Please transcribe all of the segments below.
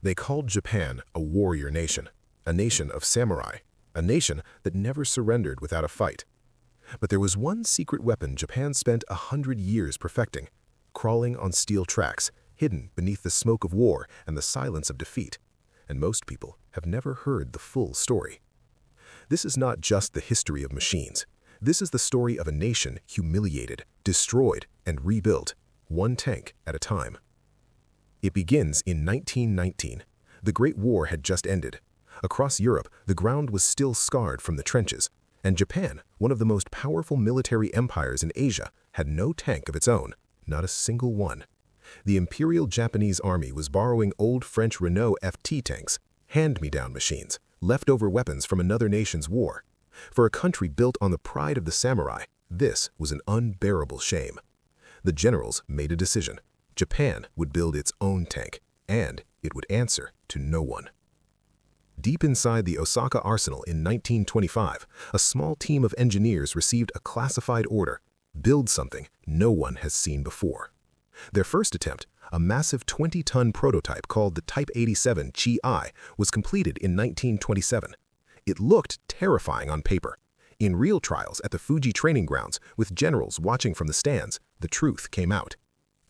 They called Japan a warrior nation, a nation of samurai, a nation that never surrendered without a fight. But there was one secret weapon Japan spent 100 years perfecting, crawling on steel tracks, hidden beneath the smoke of war and the silence of defeat. And most people have never heard the full story. This is not just the history of machines. This is the story of a nation humiliated, destroyed, and rebuilt, one tank at a time. It begins in 1919. The Great War had just ended. Across Europe, the ground was still scarred from the trenches, and Japan, one of the most powerful military empires in Asia, had no tank of its own, not a single one. The Imperial Japanese Army was borrowing old French Renault FT tanks, hand-me-down machines, leftover weapons from another nation's war. For a country built on the pride of the samurai, this was an unbearable shame. The generals made a decision. Japan would build its own tank, and it would answer to no one. Deep inside the Osaka arsenal in 1925, a small team of engineers received a classified order: build something no one has seen before. Their first attempt, a massive 20-ton prototype called the Type 87 Chi-I, was completed in 1927. It looked terrifying on paper. In real trials at the Fuji training grounds, with generals watching from the stands, the truth came out.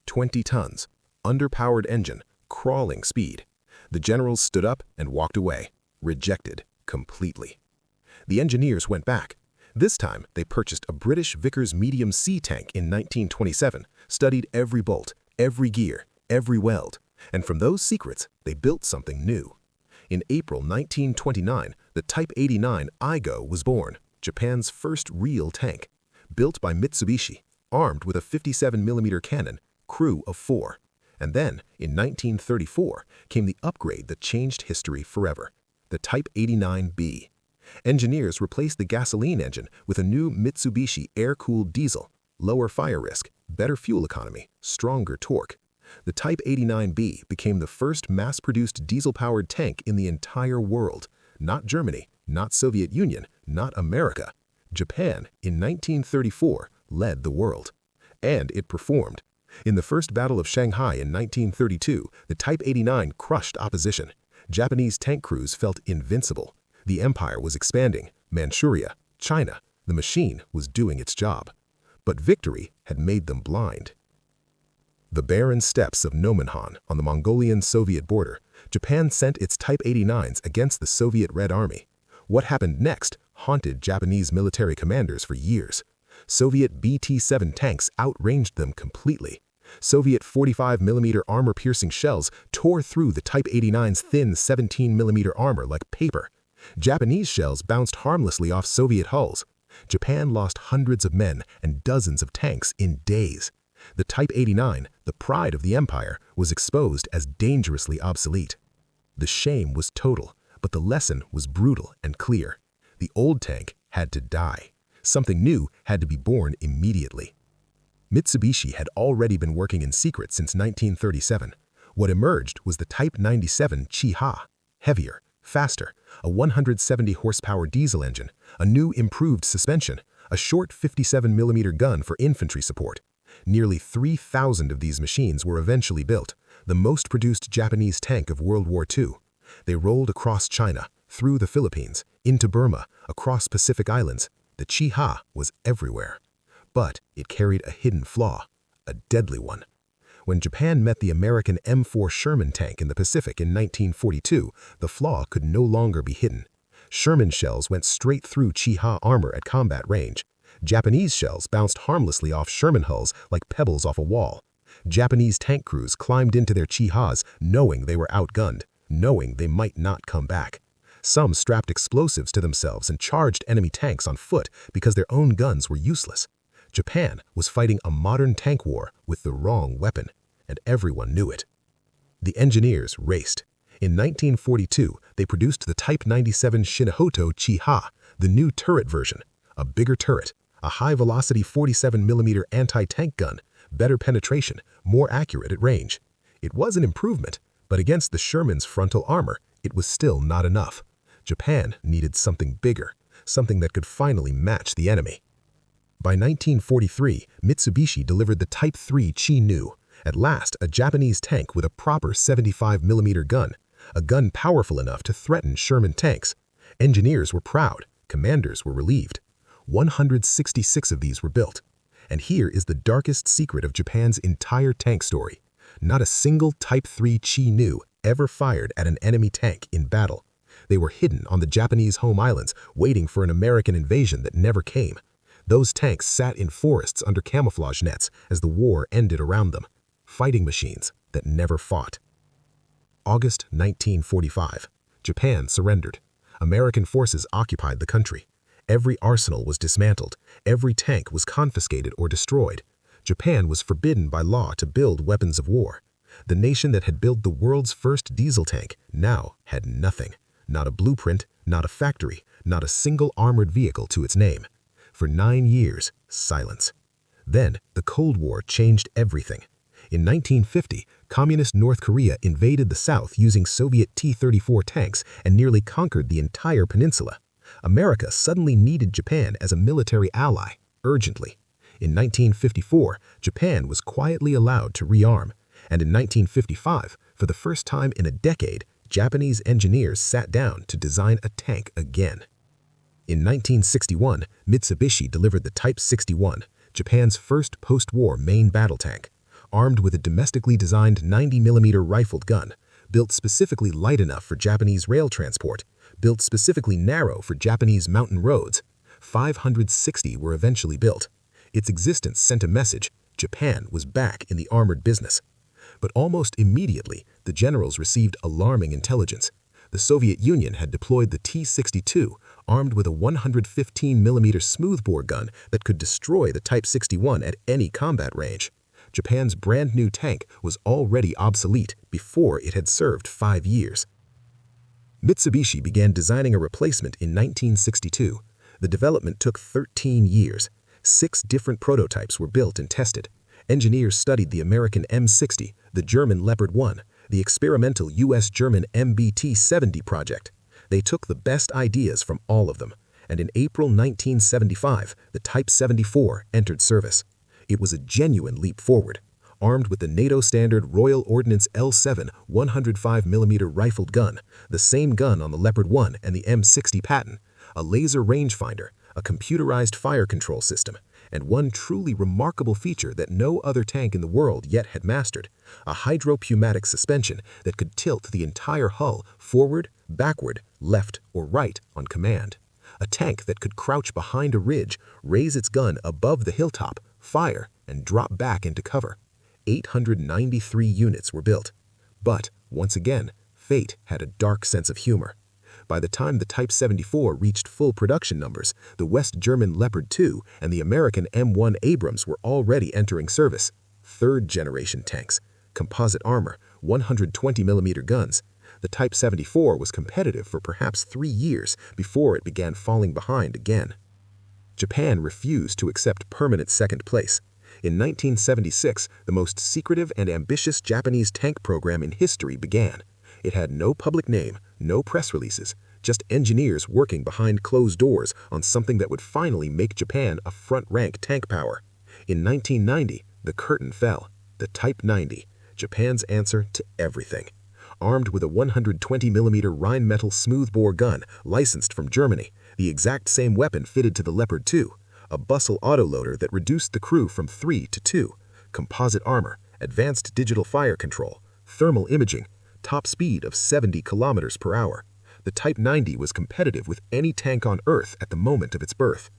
20 tons, underpowered engine, crawling speed. The generals stood up and walked away, rejected completely. The engineers went back. This time, they purchased a British Vickers medium C tank in 1927, studied every bolt, every gear, every weld, and from those secrets, they built something new. In April 1929, the Type 89 Igo was born, Japan's first real tank. Built by Mitsubishi, armed with a 57mm cannon, crew of 4. And then, in 1934, came the upgrade that changed history forever, the Type 89B. Engineers replaced the gasoline engine with a new Mitsubishi air-cooled diesel, lower fire risk, better fuel economy, stronger torque. The Type 89B became the first mass-produced diesel-powered tank in the entire world. Not Germany, not Soviet Union, not America. Japan, in 1934, led the world. And it performed. In the First Battle of Shanghai in 1932, the Type 89 crushed opposition. Japanese tank crews felt invincible. The empire was expanding. Manchuria, China. The machine was doing its job. But victory had made them blind. The barren steppes of Nomonhan on the Mongolian-Soviet border, Japan sent its Type 89s against the Soviet Red Army. What happened next haunted Japanese military commanders for years. Soviet BT-7 tanks outranged them completely. Soviet 45mm armor-piercing shells tore through the Type 89's thin 17mm armor like paper. Japanese shells bounced harmlessly off Soviet hulls. Japan lost hundreds of men and dozens of tanks in days. The Type 89, the pride of the empire, was exposed as dangerously obsolete. The shame was total, but the lesson was brutal and clear. The old tank had to die. Something new had to be born immediately. Mitsubishi had already been working in secret since 1937. What emerged was the Type 97 Chi-Ha, heavier, faster, a 170-horsepower diesel engine, a new improved suspension, a short 57mm gun for infantry support. Nearly 3,000 of these machines were eventually built, the most produced Japanese tank of World War II. They rolled across China, through the Philippines, into Burma, across Pacific Islands. The Chi-Ha was everywhere. But it carried a hidden flaw, a deadly one. When Japan met the American M4 Sherman tank in the Pacific in 1942, the flaw could no longer be hidden. Sherman shells went straight through Chi-Ha armor at combat range. Japanese shells bounced harmlessly off Sherman hulls like pebbles off a wall. Japanese tank crews climbed into their Chi-Has knowing they were outgunned, knowing they might not come back. Some strapped explosives to themselves and charged enemy tanks on foot because their own guns were useless. Japan was fighting a modern tank war with the wrong weapon, and everyone knew it. The engineers raced. In 1942, they produced the Type 97 Shinahoto Chi-Ha, the new turret version, a bigger turret, a high-velocity 47mm anti-tank gun, better penetration, more accurate at range. It was an improvement, but against the Sherman's frontal armor, it was still not enough. Japan needed something bigger, something that could finally match the enemy. By 1943, Mitsubishi delivered the Type 3 Chi-Nu, at last a Japanese tank with a proper 75mm gun, a gun powerful enough to threaten Sherman tanks. Engineers were proud, commanders were relieved. 166 of these were built. And here is the darkest secret of Japan's entire tank story. Not a single Type 3 Chi-Nu ever fired at an enemy tank in battle. They were hidden on the Japanese home islands, waiting for an American invasion that never came. Those tanks sat in forests under camouflage nets as the war ended around them. Fighting machines that never fought. August 1945. Japan surrendered. American forces occupied the country. Every arsenal was dismantled. Every tank was confiscated or destroyed. Japan was forbidden by law to build weapons of war. The nation that had built the world's first diesel tank now had nothing. Not a blueprint, not a factory, not a single armored vehicle to its name. For 9 years, silence. Then, the Cold War changed everything. In 1950, Communist North Korea invaded the South using Soviet T-34 tanks and nearly conquered the entire peninsula. America suddenly needed Japan as a military ally, urgently. In 1954, Japan was quietly allowed to rearm, and in 1955, for the first time in a decade, Japanese engineers sat down to design a tank again. In 1961, Mitsubishi delivered the Type 61, Japan's first post-war main battle tank. Armed with a domestically designed 90mm rifled gun, built specifically light enough for Japanese rail transport, built specifically narrow for Japanese mountain roads. 560 were eventually built. Its existence sent a message: Japan was back in the armored business. But almost immediately, the generals received alarming intelligence. The Soviet Union had deployed the T-62, armed with a 115mm smoothbore gun that could destroy the Type 61 at any combat range. Japan's brand new tank was already obsolete before it had served 5 years. Mitsubishi began designing a replacement in 1962. The development took 13 years. 6 different prototypes were built and tested. Engineers studied the American M60, the German Leopard 1, the experimental US-German MBT-70 project. They took the best ideas from all of them, and in April 1975, the Type 74 entered service. It was a genuine leap forward. Armed with the NATO standard Royal Ordnance L7 105mm rifled gun, the same gun on the Leopard 1 and the M60 Patton, a laser rangefinder, a computerized fire control system, and one truly remarkable feature that no other tank in the world yet had mastered, a hydropneumatic suspension that could tilt the entire hull forward, backward, left, or right on command. A tank that could crouch behind a ridge, raise its gun above the hilltop, fire, and drop back into cover. 893 units were built. But, once again, fate had a dark sense of humor. By the time the Type 74 reached full production numbers, the West German Leopard 2 and the American M1 Abrams were already entering service. Third-generation tanks, composite armor, 120mm guns. The Type 74 was competitive for perhaps 3 years before it began falling behind again. Japan refused to accept permanent second place. In 1976, the most secretive and ambitious Japanese tank program in history began. It had no public name, no press releases, just engineers working behind closed doors on something that would finally make Japan a front-rank tank power. In 1990, the curtain fell. The Type 90, Japan's answer to everything. Armed with a 120mm Rheinmetall smoothbore gun licensed from Germany, the exact same weapon fitted to the Leopard 2, a bustle autoloader that reduced the crew from 3 to 2, composite armor, advanced digital fire control, thermal imaging, top speed of 70 kilometers per hour. The Type 90 was competitive with any tank on Earth at the moment of its birth.